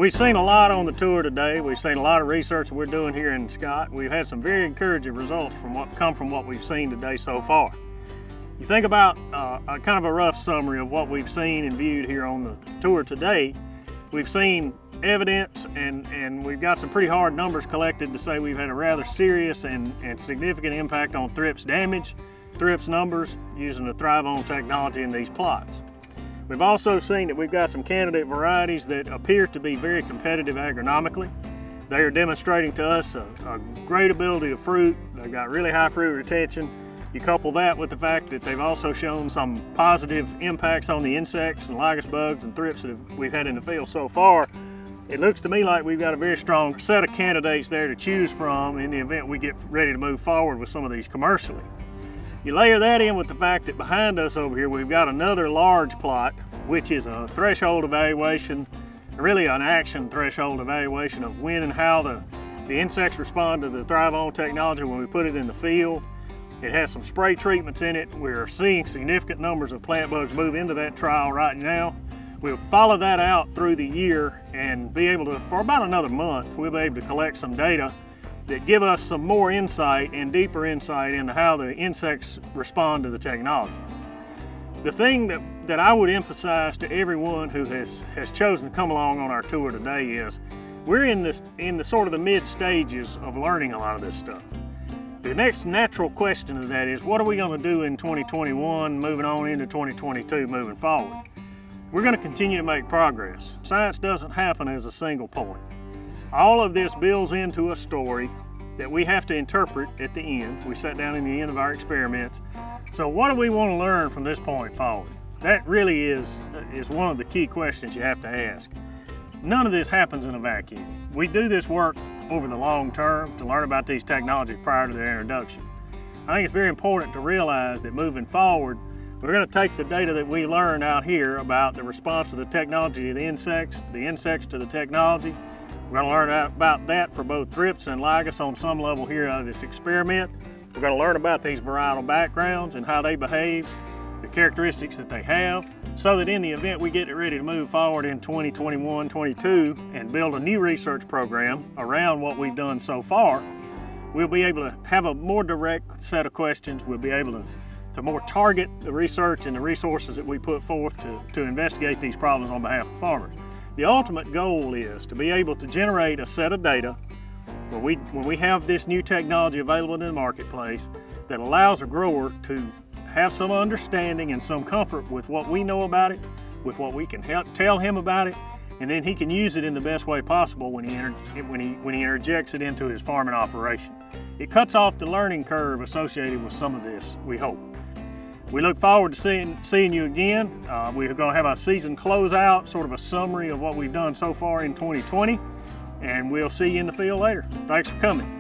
We've seen a lot on the tour today. We've seen a lot of research we're doing here in Scott. We've had some very encouraging results from what we've seen today so far. You think about a kind of a rough summary of what we've seen and viewed here on the tour today. We've seen evidence and we've got some pretty hard numbers collected to say we've had a rather serious and significant impact on thrips damage, thrips numbers using the ThryvOn technology in these plots. We've also seen that we've got some candidate varieties that appear to be very competitive agronomically. They are demonstrating to us a great ability to fruit. They've got really high fruit retention. You couple that with the fact that they've also shown some positive impacts on the insects and lygus bugs and thrips that we've had in the field so far. It looks to me like we've got a very strong set of candidates there to choose from in the event we get ready to move forward with some of these commercially. You layer that in with the fact that behind us over here we've got another large plot, which is a threshold evaluation, really an action threshold evaluation of when and how the insects respond to the ThryvOn technology when we put it in the field. It has some spray treatments in it. We're seeing significant numbers of plant bugs move into that trial right now. We'll follow that out through the year and be able to, for about another month, we'll be able to collect some data that give us some more insight and deeper insight into how the insects respond to the technology. The thing that I would emphasize to everyone who has chosen to come along on our tour today is we're in the sort of the mid stages of learning a lot of this stuff. The next natural question of that is, what are we going to do in 2021, moving on into 2022, moving forward? We're going to continue to make progress. Science doesn't happen as a single point. All of this builds into a story that we have to interpret at the end. We sat down in the end of our experiments. So what do we want to learn from this point forward? That really is one of the key questions you have to ask. None of this happens in a vacuum. We do this work over the long term to learn about these technologies prior to their introduction. I think it's very important to realize that moving forward, we're going to take the data that we learned out here about the response of the technology to the insects to the technology. We're going to learn about that for both thrips and lygus on some level here out of this experiment. We're going to learn about these varietal backgrounds and how they behave, the characteristics that they have, so that in the event we get ready to move forward in 2021, 22 and build a new research program around what we've done so far, we'll be able to have a more direct set of questions. We'll be able to more target the research and the resources that we put forth to investigate these problems on behalf of farmers. The ultimate goal is to be able to generate a set of data when we have this new technology available in the marketplace that allows a grower to have some understanding and some comfort with what we know about it, with what we can tell him about it, and then he can use it in the best way possible when he interjects it into his farming operation. It cuts off the learning curve associated with some of this, we hope. We look forward to seeing you again. We're going to have a season closeout, sort of a summary of what we've done so far in 2020, and we'll see you in the field later. Thanks for coming.